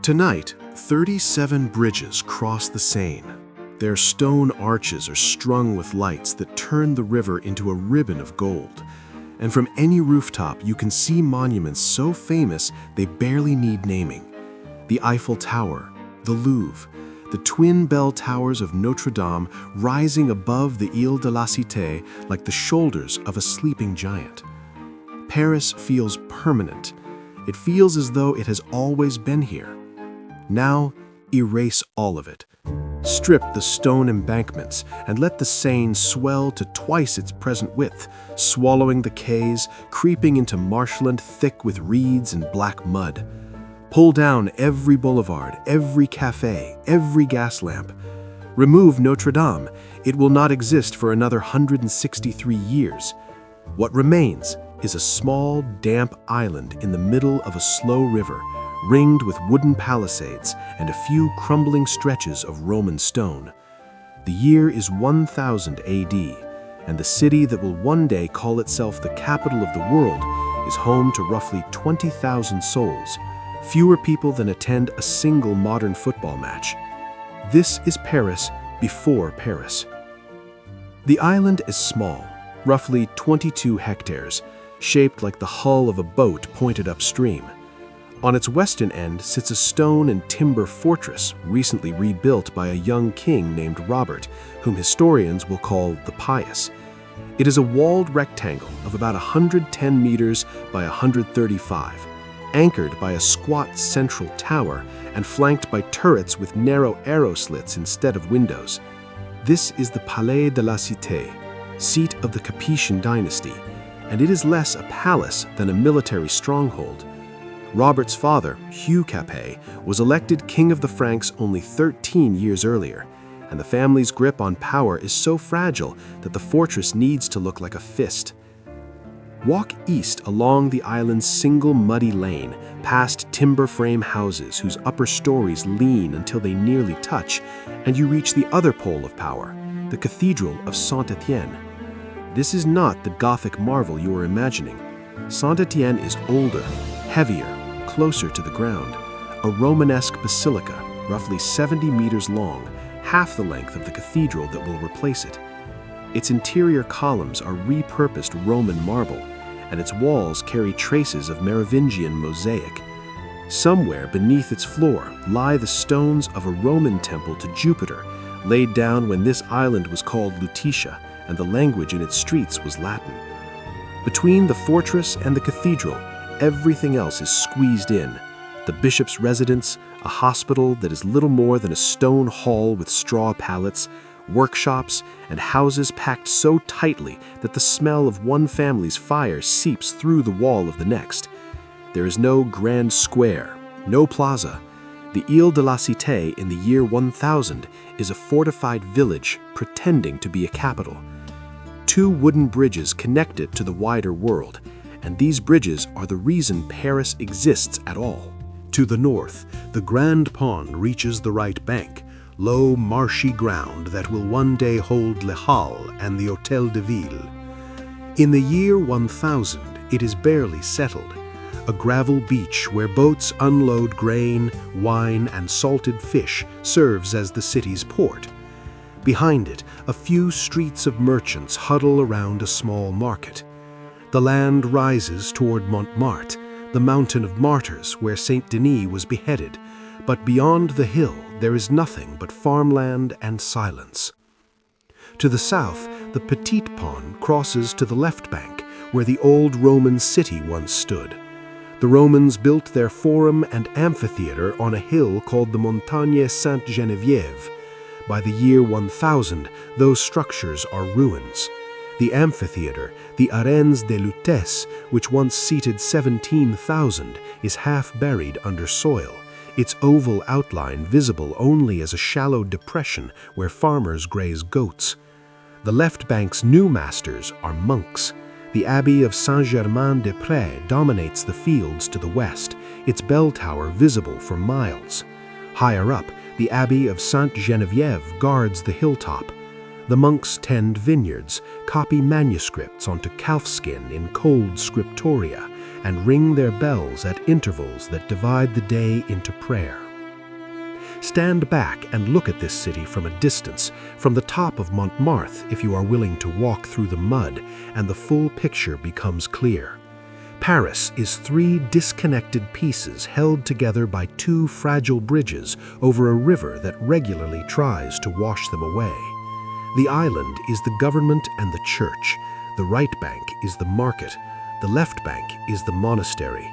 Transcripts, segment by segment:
Tonight, 37 bridges cross the Seine. Their stone arches are strung with lights that turn the river into a ribbon of gold. And from any rooftop, you can see monuments so famous they barely need naming. The Eiffel Tower, the Louvre, the twin bell towers of Notre-Dame rising above the Ile de la Cité like the shoulders of a sleeping giant. Paris feels permanent. It feels as though it has always been here. Now, erase all of it. Strip the stone embankments and let the Seine swell to twice its present width, swallowing the quays, creeping into marshland thick with reeds and black mud. Pull down every boulevard, every cafe, every gas lamp. Remove Notre-Dame. It will not exist for another 163 years. What remains is a small, damp island in the middle of a slow river, ringed with wooden palisades and a few crumbling stretches of Roman stone. The year is 1000 AD, and the city that will one day call itself the capital of the world is home to roughly 20,000 souls, fewer people than attend a single modern football match. This is Paris before Paris. The island is small, roughly 22 hectares, shaped like the hull of a boat pointed upstream. On its western end sits a stone and timber fortress recently rebuilt by a young king named Robert, whom historians will call the Pious. It is a walled rectangle of about 110 meters by 135, anchored by a squat central tower and flanked by turrets with narrow arrow slits instead of windows. This is the Palais de la Cité, seat of the Capetian dynasty, and it is less a palace than a military stronghold. Robert's father, Hugh Capet, was elected king of the Franks only 13 years earlier, and the family's grip on power is so fragile that the fortress needs to look like a fist. Walk east along the island's single muddy lane, past timber frame houses whose upper stories lean until they nearly touch, and you reach the other pole of power, the Cathedral of Saint-Étienne. This is not the Gothic marvel you are imagining. Saint-Étienne is older, heavier, closer to the ground, a Romanesque basilica, roughly 70 meters long, half the length of the cathedral that will replace it. Its interior columns are repurposed Roman marble, and its walls carry traces of Merovingian mosaic. Somewhere beneath its floor lie the stones of a Roman temple to Jupiter, laid down when this island was called Lutetia, and the language in its streets was Latin. Between the fortress and the cathedral, everything else is squeezed in. The bishop's residence, a hospital that is little more than a stone hall with straw pallets, workshops, and houses packed so tightly that the smell of one family's fire seeps through the wall of the next. There is no grand square, no plaza. The Ile de la Cité in the year 1000 is a fortified village pretending to be a capital. 2 wooden bridges connect it to the wider world, and these bridges are the reason Paris exists at all. To the north, the Grand Pont reaches the right bank, low, marshy ground that will one day hold Le Halles and the Hôtel de Ville. In the year 1000, it is barely settled, a gravel beach where boats unload grain, wine, and salted fish serves as the city's port. Behind it, a few streets of merchants huddle around a small market. The land rises toward Montmartre, the mountain of martyrs where Saint Denis was beheaded, but beyond the hill there is nothing but farmland and silence. To the south, the Petit Pont crosses to the left bank, where the old Roman city once stood. The Romans built their forum and amphitheater on a hill called the Montagne Sainte-Geneviève. By the year 1000, those structures are ruins. The amphitheater, the Arènes de Lutetia, which once seated 17,000, is half buried under soil, its oval outline visible only as a shallow depression where farmers graze goats. The left bank's new masters are monks. The Abbey of Saint-Germain-des-Prés dominates the fields to the west, its bell tower visible for miles. Higher up, the Abbey of Sainte-Geneviève guards the hilltop. The monks tend vineyards, copy manuscripts onto calfskin in cold scriptoria, and ring their bells at intervals that divide the day into prayer. Stand back and look at this city from a distance, from the top of Montmartre if you are willing to walk through the mud, and the full picture becomes clear. Paris is three disconnected pieces held together by two fragile bridges over a river that regularly tries to wash them away. The island is the government and the church. The right bank is the market. The left bank is the monastery.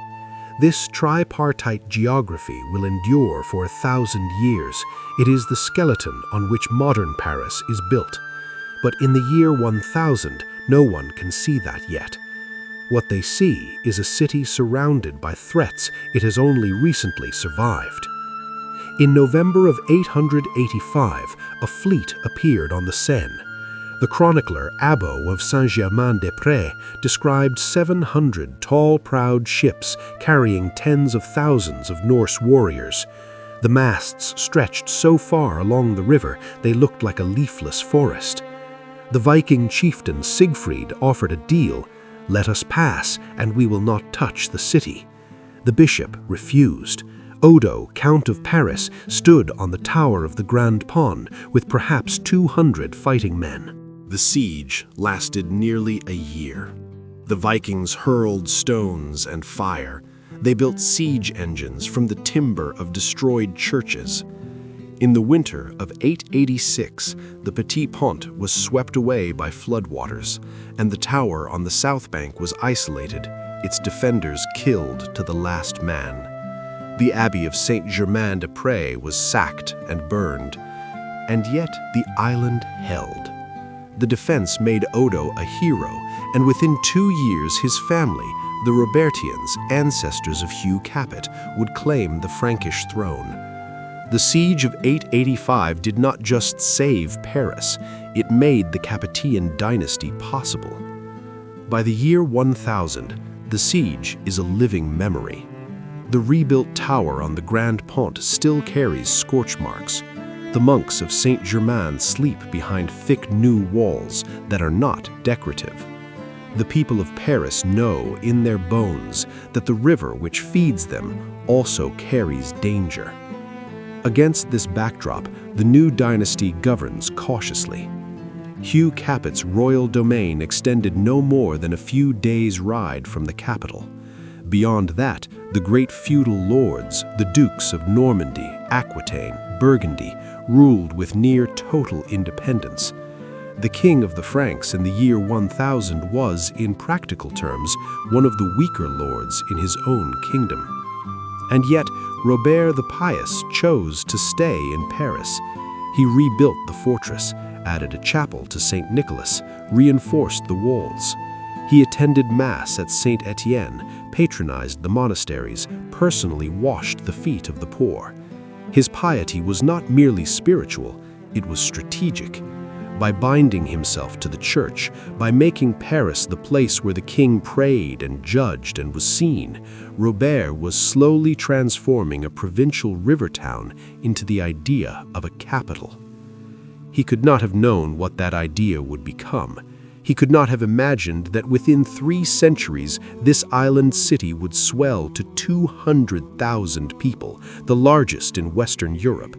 This tripartite geography will endure for 1,000 years. It is the skeleton on which modern Paris is built. But in the year 1000, no one can see that yet. What they see is a city surrounded by threats it has only recently survived. In November of 885, a fleet appeared on the Seine. The chronicler Abbo of Saint-Germain-des-Prés described 700 tall, proud ships carrying tens of thousands of Norse warriors. The masts stretched so far along the river they looked like a leafless forest. The Viking chieftain Siegfried offered a deal: "Let us pass, and we will not touch the city." The bishop refused. Odo, Count of Paris, stood on the tower of the Grand Pont with perhaps 200 fighting men. The siege lasted nearly a year. The Vikings hurled stones and fire. They built siege engines from the timber of destroyed churches. In the winter of 886, the Petit Pont was swept away by floodwaters, and the tower on the south bank was isolated, its defenders killed to the last man. The Abbey of Saint-Germain-des-Prés was sacked and burned, and yet the island held. The defense made Odo a hero, and within 2 years his family, the Robertians, ancestors of Hugh Capet, would claim the Frankish throne. The siege of 885 did not just save Paris, it made the Capetian dynasty possible. By the year 1000, the siege is a living memory. The rebuilt tower on the Grand Pont still carries scorch marks. The monks of Saint-Germain sleep behind thick new walls that are not decorative. The people of Paris know in their bones that the river which feeds them also carries danger. Against this backdrop, the new dynasty governs cautiously. Hugh Capet's royal domain extended no more than a few days' ride from the capital. Beyond that, the great feudal lords, the dukes of Normandy, Aquitaine, Burgundy, ruled with near total independence. The king of the Franks in the year 1000 was, in practical terms, one of the weaker lords in his own kingdom. And yet, Robert the Pious chose to stay in Paris. He rebuilt the fortress, added a chapel to St. Nicholas, reinforced the walls. He attended Mass at Saint-Étienne, patronized the monasteries, personally washed the feet of the poor. His piety was not merely spiritual, it was strategic. By binding himself to the church, by making Paris the place where the king prayed and judged and was seen, Robert was slowly transforming a provincial river town into the idea of a capital. He could not have known what that idea would become. He could not have imagined that within 3 centuries this island city would swell to 200,000 people, the largest in Western Europe.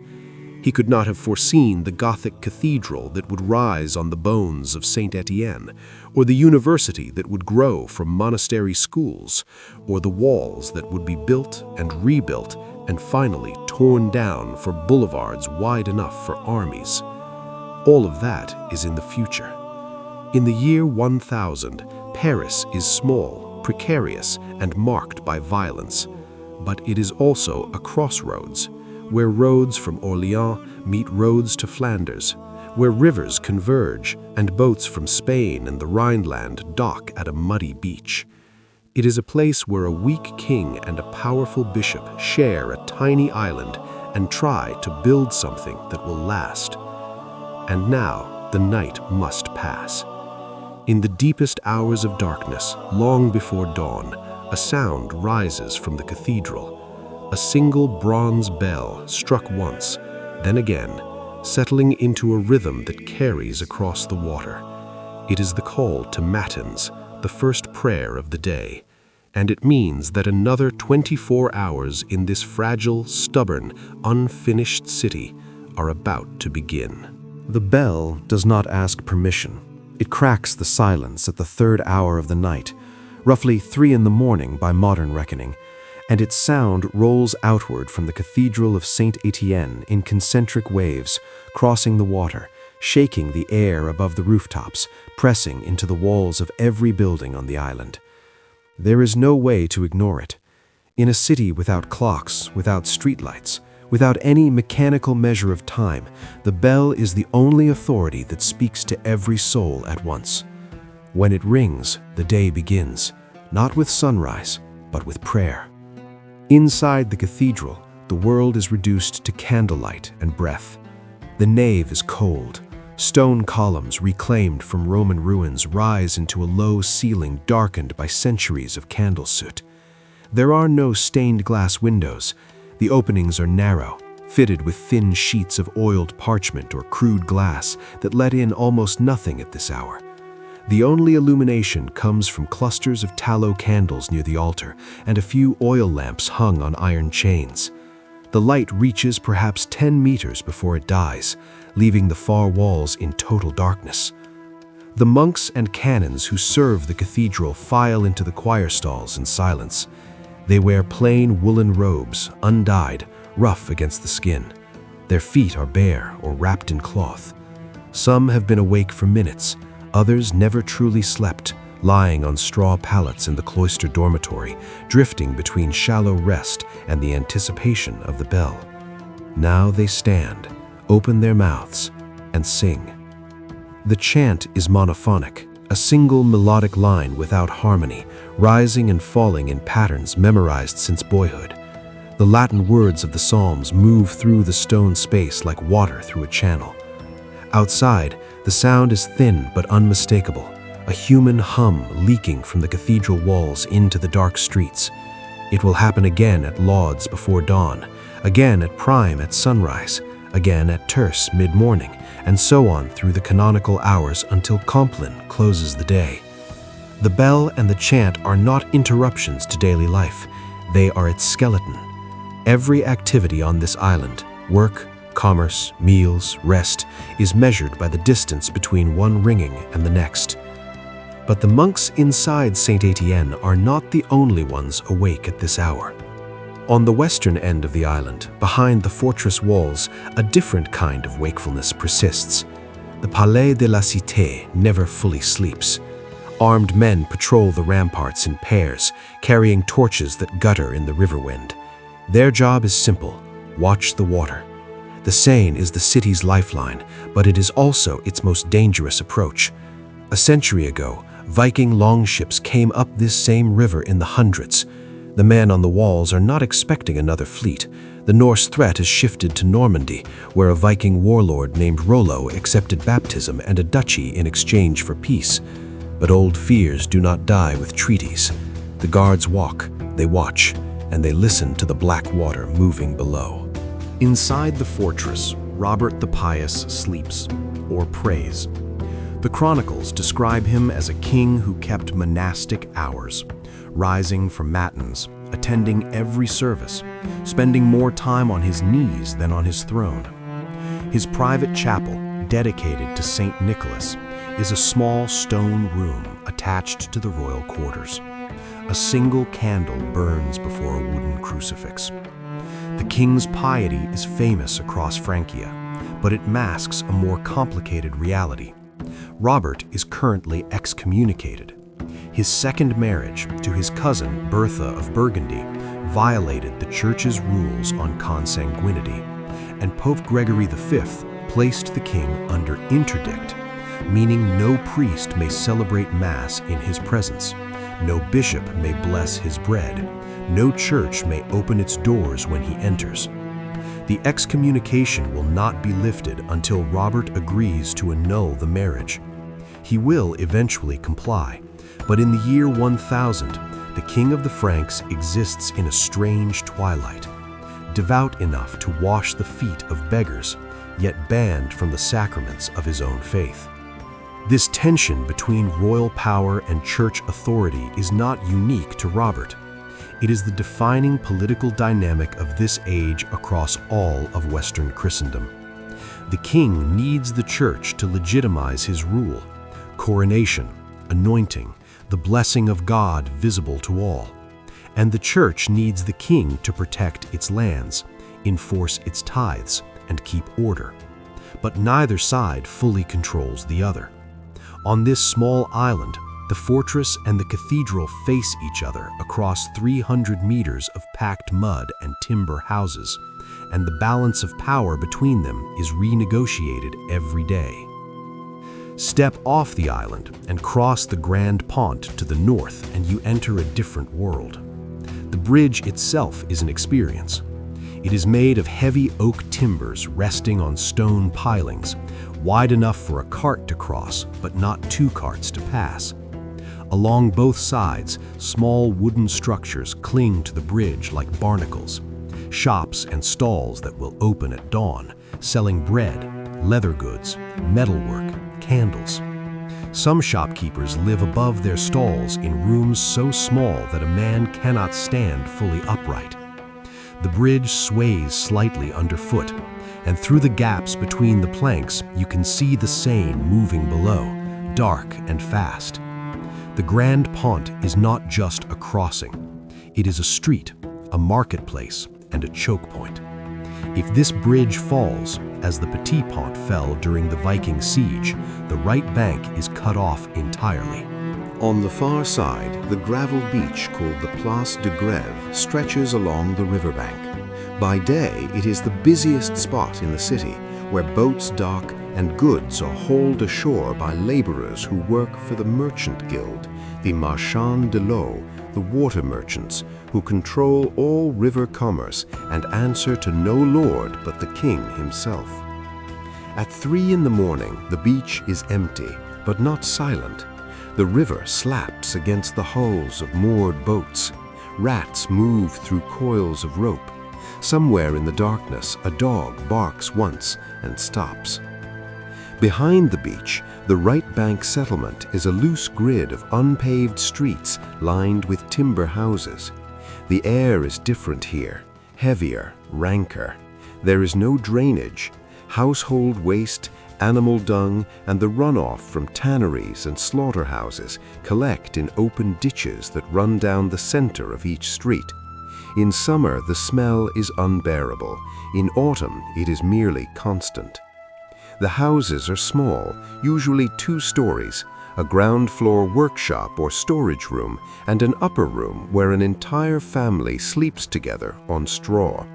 He could not have foreseen the Gothic cathedral that would rise on the bones of Saint-Étienne, or the university that would grow from monastery schools, or the walls that would be built and rebuilt and finally torn down for boulevards wide enough for armies. All of that is in the future. In the year 1000, Paris is small, precarious, and marked by violence. But it is also a crossroads, where roads from Orléans meet roads to Flanders, where rivers converge and boats from Spain and the Rhineland dock at a muddy beach. It is a place where a weak king and a powerful bishop share a tiny island and try to build something that will last. And now the night must pass. In the deepest hours of darkness, long before dawn, a sound rises from the cathedral. A single bronze bell struck once, then again, settling into a rhythm that carries across the water. It is the call to matins, the first prayer of the day. and it means that another 24 hours in this fragile, stubborn, unfinished city are about to begin. The bell does not ask permission. It cracks the silence at the 3rd hour of the night, roughly 3 in the morning by modern reckoning, and its sound rolls outward from the Cathedral of Saint-Étienne in concentric waves, crossing the water, shaking the air above the rooftops, pressing into the walls of every building on the island. There is no way to ignore it. In a city without clocks, without streetlights, without any mechanical measure of time, the bell is the only authority that speaks to every soul at once. When it rings, the day begins, not with sunrise, but with prayer. Inside the cathedral, the world is reduced to candlelight and breath. The nave is cold. Stone columns reclaimed from Roman ruins rise into a low ceiling darkened by centuries of candle soot. There are no stained glass windows. The openings are narrow, fitted with thin sheets of oiled parchment or crude glass that let in almost nothing at this hour. The only illumination comes from clusters of tallow candles near the altar and a few oil lamps hung on iron chains. The light reaches perhaps 10 meters before it dies, leaving the far walls in total darkness. The monks and canons who serve the cathedral file into the choir stalls in silence. They wear plain woolen robes, undyed, rough against the skin. Their feet are bare or wrapped in cloth. Some have been awake for minutes, others never truly slept, lying on straw pallets in the cloister dormitory, drifting between shallow rest and the anticipation of the bell. Now they stand, open their mouths, and sing. The chant is monophonic, a single melodic line without harmony, rising and falling in patterns memorized since boyhood. The Latin words of the Psalms move through the stone space like water through a channel. Outside, the sound is thin but unmistakable, a human hum leaking from the cathedral walls into the dark streets. It will happen again at lauds before dawn, again at prime at sunrise, again at terce mid-morning, and so on through the canonical hours until Compline closes the day. The bell and the chant are not interruptions to daily life. They are its skeleton. Every activity on this island, work, commerce, meals, rest, is measured by the distance between one ringing and the next. But the monks inside Saint-Étienne are not the only ones awake at this hour. On the western end of the island, behind the fortress walls, a different kind of wakefulness persists. The Palais de la Cité never fully sleeps. Armed men patrol the ramparts in pairs, carrying torches that gutter in the river wind. Their job is simple: watch the water. The Seine is the city's lifeline, but it is also its most dangerous approach. A century ago, Viking longships came up this same river in the hundreds. The men on the walls are not expecting another fleet. The Norse threat has shifted to Normandy, where a Viking warlord named Rollo accepted baptism and a duchy in exchange for peace. But old fears do not die with treaties. The guards walk, they watch, and they listen to the black water moving below. Inside the fortress, Robert the Pious sleeps, or prays. The chronicles describe him as a king who kept monastic hours, rising for matins, attending every service, spending more time on his knees than on his throne. His private chapel, dedicated to St. Nicholas, is a small stone room attached to the royal quarters. A single candle burns before a wooden crucifix. The king's piety is famous across Francia, but it masks a more complicated reality. Robert is currently excommunicated. His second marriage to his cousin Bertha of Burgundy violated the church's rules on consanguinity, and Pope Gregory V placed the king under interdict, meaning no priest may celebrate Mass in his presence, no bishop may bless his bread, no church may open its doors when he enters. The excommunication will not be lifted until Robert agrees to annul the marriage. He will eventually comply, but in the year 1000, the King of the Franks exists in a strange twilight, devout enough to wash the feet of beggars, yet banned from the sacraments of his own faith. This tension between royal power and church authority is not unique to Robert. It is the defining political dynamic of this age across all of Western Christendom. The king needs the church to legitimize his rule. Coronation, anointing, the blessing of God visible to all. And the church needs the king to protect its lands, enforce its tithes, and keep order. But neither side fully controls the other. On this small island, the fortress and the cathedral face each other across 300 meters of packed mud and timber houses, and the balance of power between them is renegotiated every day. Step off the island and cross the Grand Pont to the north, and you enter a different world. The bridge itself is an experience. It is made of heavy oak timbers resting on stone pilings, wide enough for a cart to cross, but not two carts to pass. Along both sides, small wooden structures cling to the bridge like barnacles. Shops and stalls that will open at dawn, selling bread, leather goods, metalwork, candles. Some shopkeepers live above their stalls in rooms so small that a man cannot stand fully upright. The bridge sways slightly underfoot, and through the gaps between the planks you can see the Seine moving below, dark and fast. The Grand Pont is not just a crossing. It is a street, a marketplace, and a choke point. If this bridge falls, as the Petit Pont fell during the Viking siege, the right bank is cut off entirely. On the far side, the gravel beach called the Place de Grève stretches along the riverbank. By day, it is the busiest spot in the city, where boats dock and goods are hauled ashore by laborers who work for the merchant guild, the marchands de l'eau, the water merchants, who control all river commerce and answer to no lord but the king himself. At 3 in the morning, the beach is empty, but not silent. The river slaps against the hulls of moored boats. Rats move through coils of rope. Somewhere in the darkness, a dog barks once and stops. Behind the beach, the right bank settlement is a loose grid of unpaved streets lined with timber houses. The air is different here, heavier, ranker. There is no drainage. Household waste, animal dung, and the runoff from tanneries and slaughterhouses collect in open ditches that run down the center of each street. In summer, the smell is unbearable. In autumn, it is merely constant. The houses are small, usually 2 stories, a ground floor workshop or storage room, and an upper room where an entire family sleeps together on straw.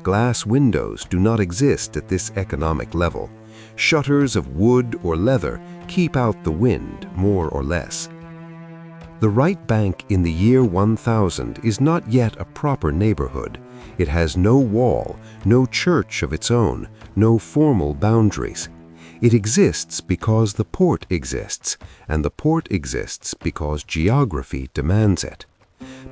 Glass windows do not exist at this economic level. Shutters of wood or leather keep out the wind, more or less. The right bank in the year 1000 is not yet a proper neighborhood. It has no wall, no church of its own, no formal boundaries. It exists because the port exists, and the port exists because geography demands it.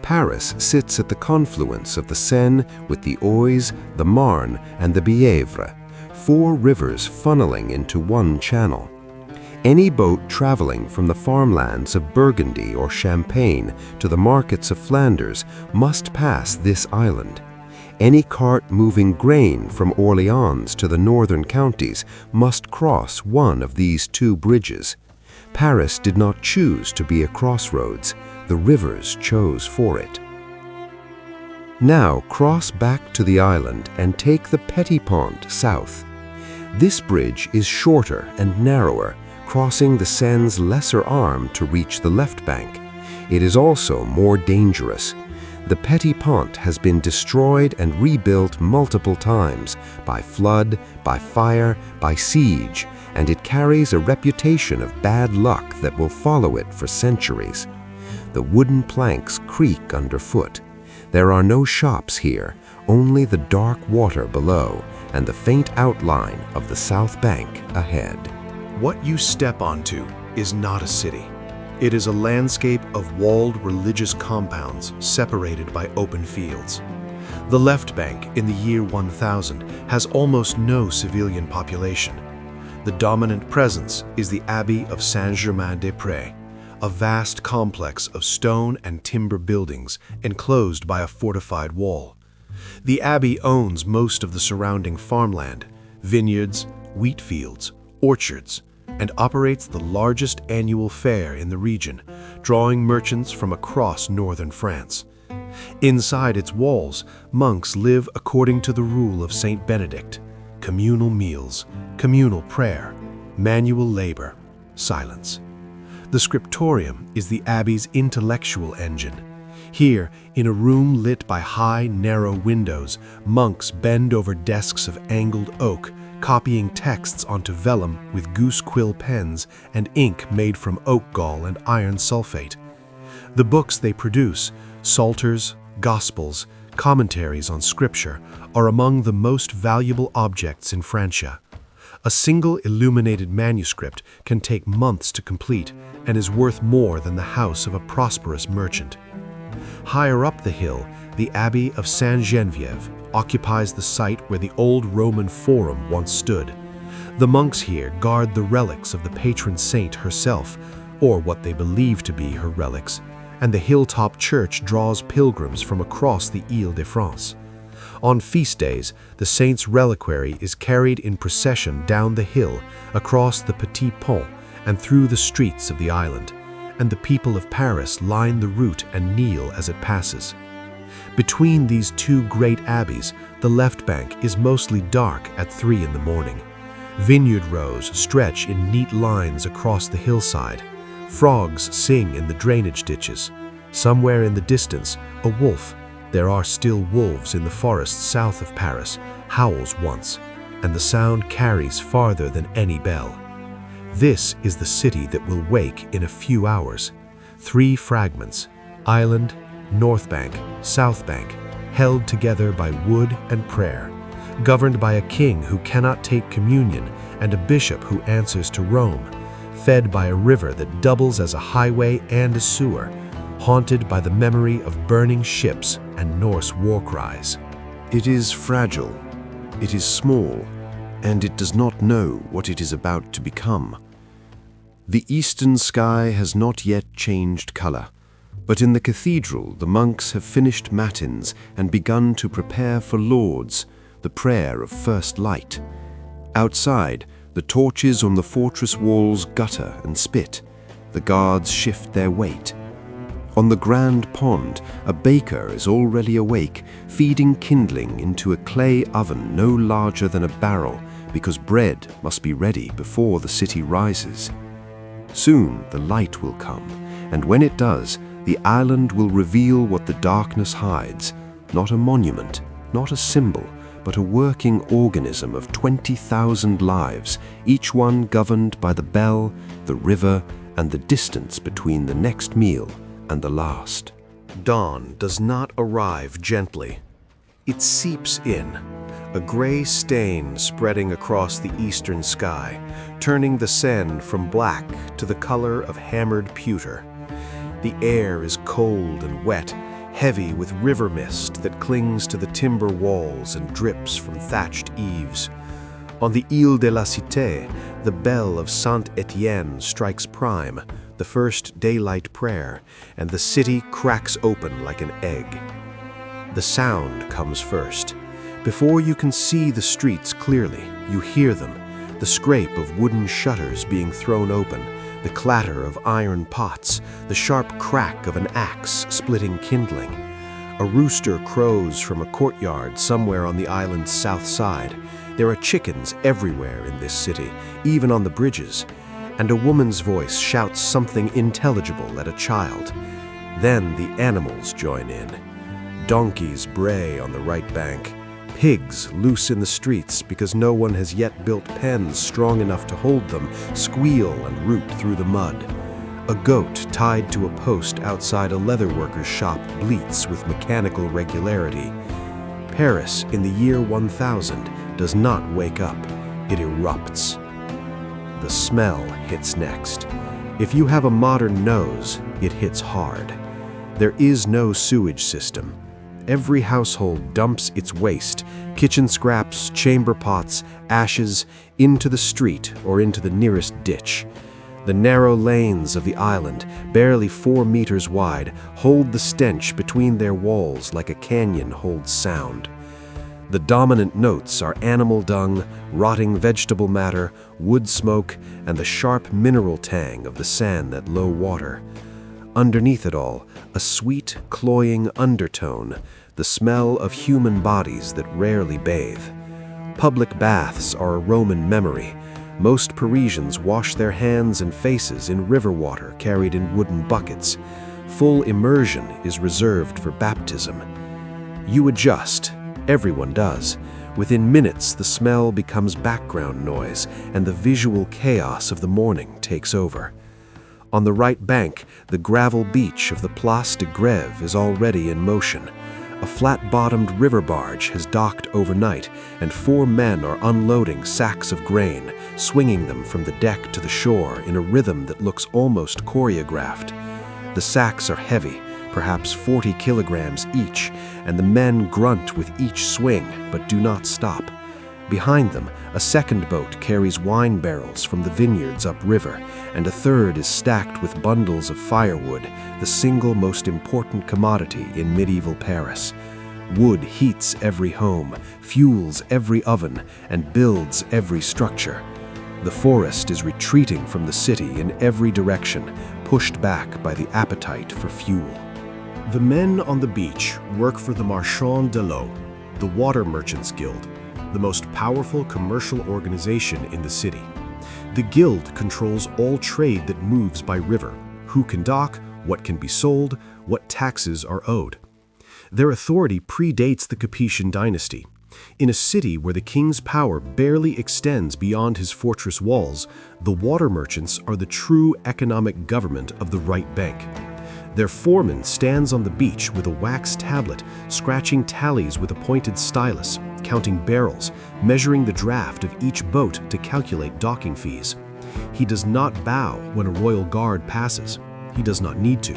Paris sits at the confluence of the Seine with the Oise, the Marne, and the Bièvre, 4 rivers funneling into one channel. Any boat traveling from the farmlands of Burgundy or Champagne to the markets of Flanders must pass this island. Any cart moving grain from Orleans to the northern counties must cross one of these 2 bridges. Paris did not choose to be a crossroads. The rivers chose for it. Now cross back to the island and take the Petit Pont south. This bridge is shorter and narrower, crossing the Seine's lesser arm to reach the left bank. It is also more dangerous. The Petit Pont has been destroyed and rebuilt multiple times, by flood, by fire, by siege, and it carries a reputation of bad luck that will follow it for centuries. The wooden planks creak underfoot. There are no shops here, only the dark water below and the faint outline of the south bank ahead. What you step onto is not a city. It is a landscape of walled religious compounds separated by open fields. The left bank in the year 1000 has almost no civilian population. The dominant presence is the Abbey of Saint-Germain-des-Prés, a vast complex of stone and timber buildings enclosed by a fortified wall. The abbey owns most of the surrounding farmland, vineyards, wheat fields, orchards, and operates the largest annual fair in the region, drawing merchants from across northern France. Inside its walls, monks live according to the rule of Saint Benedict: communal meals, communal prayer, manual labor, silence. The scriptorium is the abbey's intellectual engine. Here, in a room lit by high, narrow windows, monks bend over desks of angled oak, copying texts onto vellum with goose quill pens and ink made from oak gall and iron sulfate. The books they produce, psalters, gospels, commentaries on scripture, are among the most valuable objects in Francia. A single illuminated manuscript can take months to complete and is worth more than the house of a prosperous merchant. Higher up the hill, the Abbey of Sainte-Geneviève occupies the site where the old Roman Forum once stood. The monks here guard the relics of the patron saint herself, or what they believe to be her relics, and the hilltop church draws pilgrims from across the Île-de-France. On feast days, the saint's reliquary is carried in procession down the hill, across the Petit Pont, and through the streets of the island, and the people of Paris line the route and kneel as it passes. Between these two great abbeys, the left bank is mostly dark at 3 in the morning. Vineyard rows stretch in neat lines across the hillside. Frogs sing in the drainage ditches. Somewhere in the distance, a wolf, there are still wolves in the forests south of Paris, howls once, and the sound carries farther than any bell. This is the city that will wake in a few hours. 3 fragments, island, north bank, south bank, held together by wood and prayer, governed by a king who cannot take communion and a bishop who answers to Rome, fed by a river that doubles as a highway and a sewer, haunted by the memory of burning ships and Norse war cries. It is fragile, it is small, and it does not know what it is about to become. The eastern sky has not yet changed color, but in the cathedral the monks have finished matins and begun to prepare for Lauds, the prayer of first light. Outside, the torches on the fortress walls gutter and spit. The guards shift their weight. On the Grand Pont, a baker is already awake, feeding kindling into a clay oven no larger than a barrel, because bread must be ready before the city rises. Soon the light will come, and when it does, the island will reveal what the darkness hides, not a monument, not a symbol, but a working organism of 20,000 lives, each one governed by the bell, the river, and the distance between the next meal and the last. Dawn does not arrive gently. It seeps in, a gray stain spreading across the eastern sky, turning the Seine from black to the color of hammered pewter. The air is cold and wet, heavy with river mist that clings to the timber walls and drips from thatched eaves. On the Île de la Cité, the bell of Saint-Étienne strikes prime, the first daylight prayer, and the city cracks open like an egg. The sound comes first. Before you can see the streets clearly, you hear them, the scrape of wooden shutters being thrown open, the clatter of iron pots, the sharp crack of an axe splitting kindling. A rooster crows from a courtyard somewhere on the island's south side. There are chickens everywhere in this city, even on the bridges, and a woman's voice shouts something intelligible at a child. Then the animals join in. Donkeys bray on the right bank. Pigs, loose in the streets because no one has yet built pens strong enough to hold them, squeal and root through the mud. A goat tied to a post outside a leatherworker's shop bleats with mechanical regularity. Paris in the year 1000 does not wake up, it erupts. The smell hits next. If you have a modern nose, it hits hard. There is no sewage system. every household dumps its waste, kitchen scraps, chamber pots, ashes, into the street or into the nearest ditch. The narrow lanes of the island, barely 4 meters wide, hold the stench between their walls like a canyon holds sound. The dominant notes are animal dung, rotting vegetable matter, wood smoke, and the sharp mineral tang of the sand at low water. Underneath it all, a sweet, cloying undertone, the smell of human bodies that rarely bathe. Public baths are a Roman memory. Most Parisians wash their hands and faces in river water carried in wooden buckets. Full immersion is reserved for baptism. You adjust. Everyone does. Within minutes, the smell becomes background noise, and the visual chaos of the morning takes over. On the right bank, the gravel beach of the Place de Grève is already in motion. A flat-bottomed river barge has docked overnight, and 4 men are unloading sacks of grain, swinging them from the deck to the shore in a rhythm that looks almost choreographed. The sacks are heavy, perhaps 40 kilograms each, and the men grunt with each swing, but do not stop. Behind them, a second boat carries wine barrels from the vineyards upriver, and a third is stacked with bundles of firewood, the single most important commodity in medieval Paris. Wood heats every home, fuels every oven, and builds every structure. The forest is retreating from the city in every direction, pushed back by the appetite for fuel. The men on the beach work for the Marchands de l'Eau, the Water Merchants Guild, the most powerful commercial organization in the city. The guild controls all trade that moves by river, who can dock, what can be sold, what taxes are owed. Their authority predates the Capetian dynasty. In a city where the king's power barely extends beyond his fortress walls, the water merchants are the true economic government of the right bank. Their foreman stands on the beach with a wax tablet, scratching tallies with a pointed stylus, counting barrels, measuring the draft of each boat to calculate docking fees. He does not bow when a royal guard passes. He does not need to.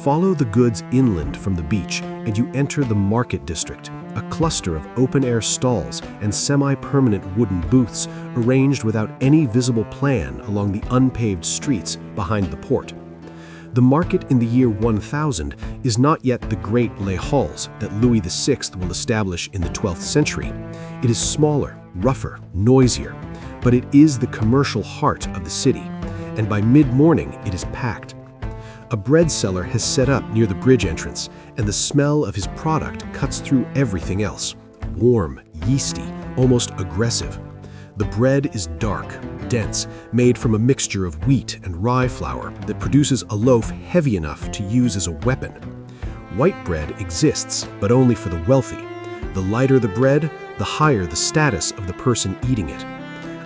Follow the goods inland from the beach and you enter the market district, a cluster of open-air stalls and semi-permanent wooden booths arranged without any visible plan along the unpaved streets behind the port. The market in the year 1000 is not yet the great Les Halles that Louis VI will establish in the 12th century. It is smaller, rougher, noisier, but it is the commercial heart of the city, and by mid-morning it is packed. A bread seller has set up near the bridge entrance, and the smell of his product cuts through everything else. Warm, yeasty, almost aggressive. The bread is dark, dense, made from a mixture of wheat and rye flour that produces a loaf heavy enough to use as a weapon. White bread exists, but only for the wealthy. The lighter the bread, the higher the status of the person eating it.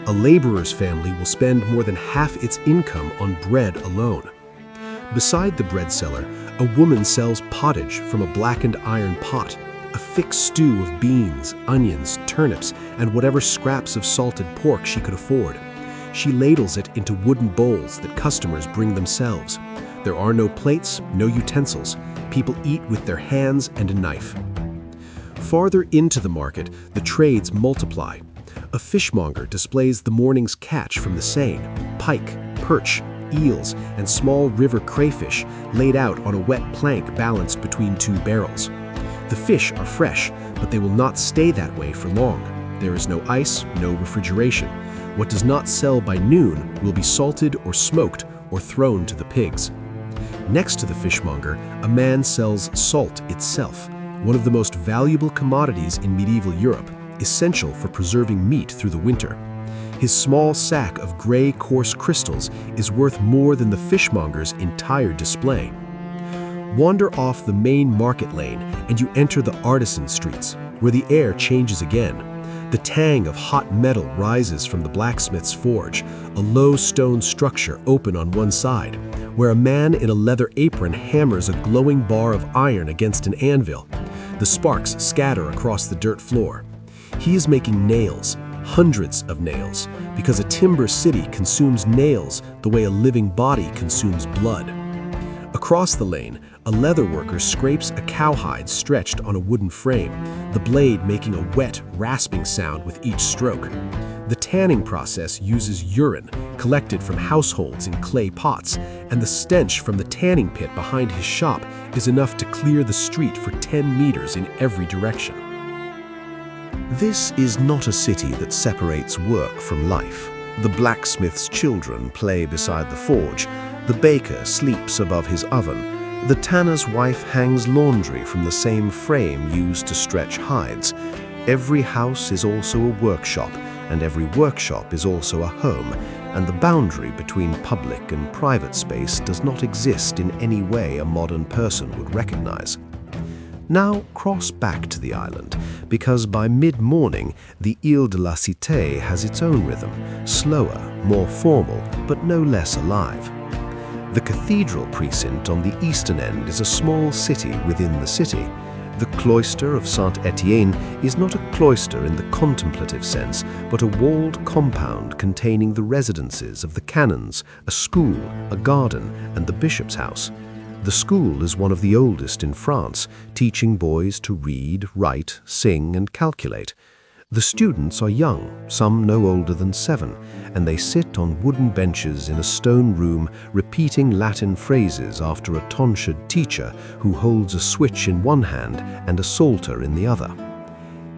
A laborer's family will spend more than half its income on bread alone. Beside the bread seller, a woman sells pottage from a blackened iron pot, a thick stew of beans, onions, turnips, and whatever scraps of salted pork she could afford. She ladles it into wooden bowls that customers bring themselves. There are no plates, no utensils. People eat with their hands and a knife. Farther into the market, the trades multiply. A fishmonger displays the morning's catch from the Seine, pike, perch, eels, and small river crayfish laid out on a wet plank balanced between 2 barrels. The fish are fresh, but they will not stay that way for long. There is no ice, no refrigeration. What does not sell by noon will be salted or smoked or thrown to the pigs. Next to the fishmonger, a man sells salt itself, one of the most valuable commodities in medieval Europe, essential for preserving meat through the winter. His small sack of gray coarse crystals is worth more than the fishmonger's entire display. Wander off the main market lane and you enter the artisan streets, where the air changes again. The tang of hot metal rises from the blacksmith's forge, a low stone structure open on one side, where a man in a leather apron hammers a glowing bar of iron against an anvil. The sparks scatter across the dirt floor. He is making nails, hundreds of nails, because a timber city consumes nails the way a living body consumes blood. Across the lane, A leather worker scrapes a cowhide stretched on a wooden frame, the blade making a wet, rasping sound with each stroke. The tanning process uses urine collected from households in clay pots, and the stench from the tanning pit behind his shop is enough to clear the street for 10 meters in every direction. This is not a city that separates work from life. The blacksmith's children play beside the forge, the baker sleeps above his oven, the tanner's wife hangs laundry from the same frame used to stretch hides. Every house is also a workshop, and every workshop is also a home, and the boundary between public and private space does not exist in any way a modern person would recognize. Now cross back to the island, because by mid-morning, the Ile de la Cité has its own rhythm, slower, more formal, but no less alive. The cathedral precinct on the eastern end is a small city within the city. The cloister of Saint-Étienne is not a cloister in the contemplative sense, but a walled compound containing the residences of the canons, a school, a garden, and the bishop's house. The school is one of the oldest in France, teaching boys to read, write, sing, and calculate. The students are young, some no older than 7, and they sit on wooden benches in a stone room repeating Latin phrases after a tonsured teacher who holds a switch in one hand and a psalter in the other.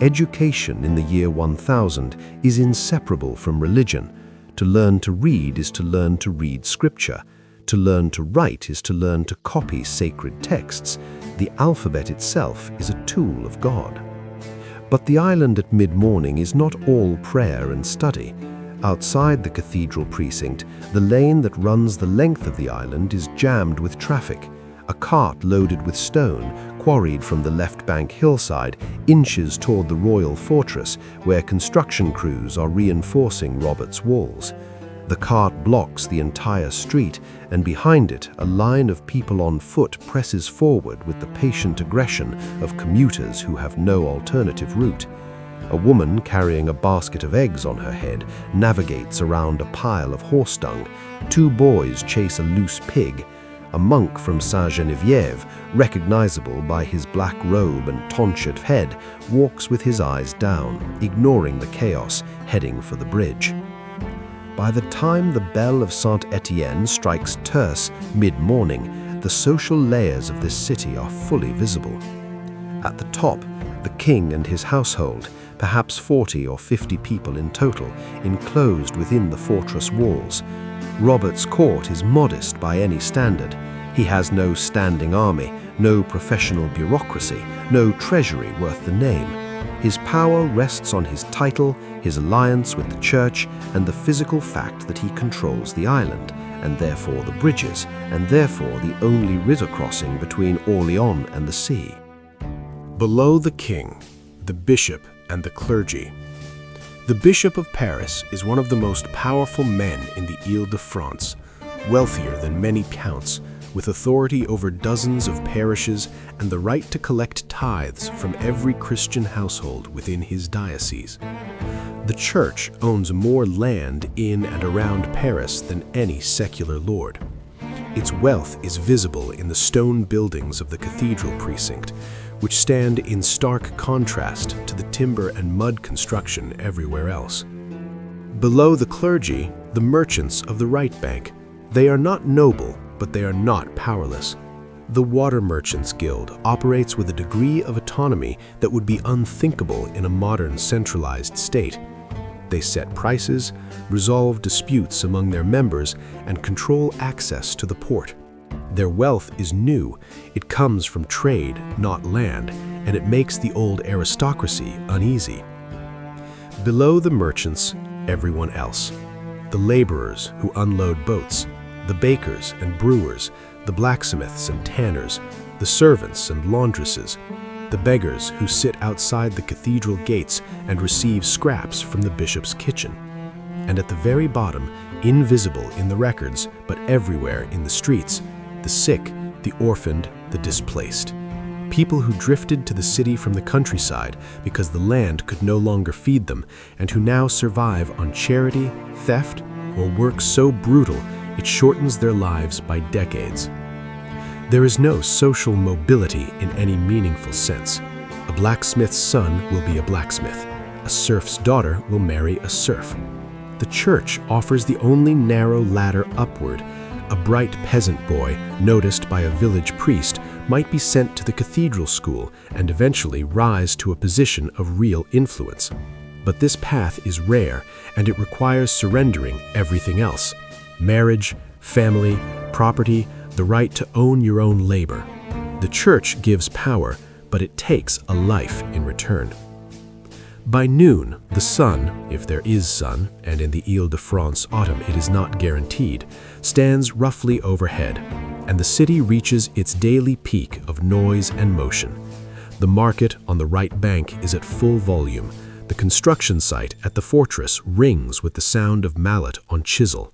Education in the year 1000 is inseparable from religion. To learn to read is to learn to read scripture. To learn to write is to learn to copy sacred texts. The alphabet itself is a tool of God. But the island at mid-morning is not all prayer and study. Outside the cathedral precinct, the lane that runs the length of the island is jammed with traffic. A cart loaded with stone, quarried from the left bank hillside, inches toward the royal fortress, where construction crews are reinforcing Robert's walls. The cart blocks the entire street, and behind it, a line of people on foot presses forward with the patient aggression of commuters who have no alternative route. A woman carrying a basket of eggs on her head navigates around a pile of horse dung. 2 boys chase a loose pig. A monk from Sainte-Geneviève, recognizable by his black robe and tonsured head, walks with his eyes down, ignoring the chaos, heading for the bridge. By the time the bell of Saint-Étienne strikes terce mid-morning, the social layers of this city are fully visible. At the top, the king and his household, perhaps 40 or 50 people in total, enclosed within the fortress walls. Robert's court is modest by any standard. He has no standing army, no professional bureaucracy, no treasury worth the name. His power rests on his title, his alliance with the church, and the physical fact that he controls the island, and therefore the bridges, and therefore the only river crossing between Orléans and the sea. Below the king, the bishop, and the clergy. The Bishop of Paris is one of the most powerful men in the Île-de-France, wealthier than many counts, with authority over dozens of parishes and the right to collect tithes from every Christian household within his diocese. The Church owns more land in and around Paris than any secular lord. Its wealth is visible in the stone buildings of the cathedral precinct, which stand in stark contrast to the timber and mud construction everywhere else. Below the clergy, the merchants of the right bank. They are not noble, but they are not powerless. The Water Merchants Guild operates with a degree of autonomy that would be unthinkable in a modern centralized state. They set prices, resolve disputes among their members, and control access to the port. Their wealth is new. It comes from trade, not land, and it makes the old aristocracy uneasy. Below the merchants, everyone else. The laborers who unload boats, the bakers and brewers, the blacksmiths and tanners, the servants and laundresses, the beggars who sit outside the cathedral gates and receive scraps from the bishop's kitchen. And at the very bottom, invisible in the records, but everywhere in the streets, the sick, the orphaned, the displaced. People who drifted to the city from the countryside because the land could no longer feed them, and who now survive on charity, theft, or work so brutal it shortens their lives by decades. There is no social mobility in any meaningful sense. A blacksmith's son will be a blacksmith. A serf's daughter will marry a serf. The church offers the only narrow ladder upward. A bright peasant boy, noticed by a village priest, might be sent to the cathedral school and eventually rise to a position of real influence. But this path is rare, and it requires surrendering everything else: marriage, family, property, the right to own your own labor. The church gives power, but it takes a life in return. By noon, the sun, if there is sun, and in the Ile-de-France autumn it is not guaranteed, stands roughly overhead, and the city reaches its daily peak of noise and motion. The market on the right bank is at full volume. The construction site at the fortress rings with the sound of mallet on chisel.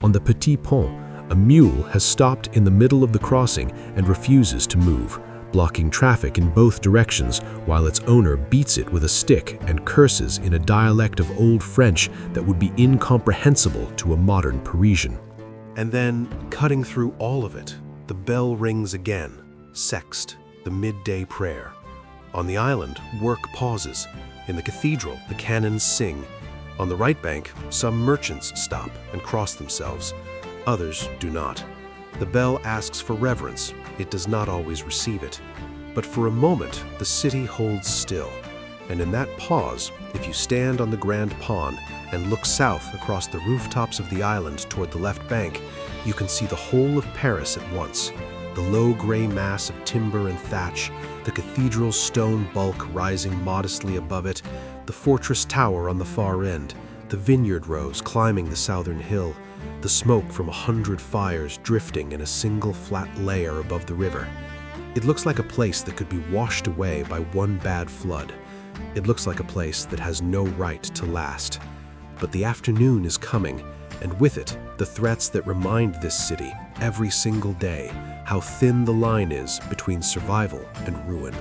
On the Petit Pont, a mule has stopped in the middle of the crossing and refuses to move, blocking traffic in both directions while its owner beats it with a stick and curses in a dialect of Old French that would be incomprehensible to a modern Parisian. And then, cutting through all of it, the bell rings again, sext, the midday prayer. On the island, work pauses. In the cathedral, the canons sing. On the right bank, some merchants stop and cross themselves. Others do not. The bell asks for reverence. It does not always receive it. But for a moment, the city holds still. And in that pause, if you stand on the Grand Pont and look south across the rooftops of the island toward the left bank, you can see the whole of Paris at once. The low gray mass of timber and thatch, the cathedral's stone bulk rising modestly above it, the fortress tower on the far end, the vineyard rows climbing the southern hill, the smoke from 100 fires drifting in a single flat layer above the river. It looks like a place that could be washed away by one bad flood. It looks like a place that has no right to last. But the afternoon is coming, and with it, the threats that remind this city, every single day, how thin the line is between survival and ruin.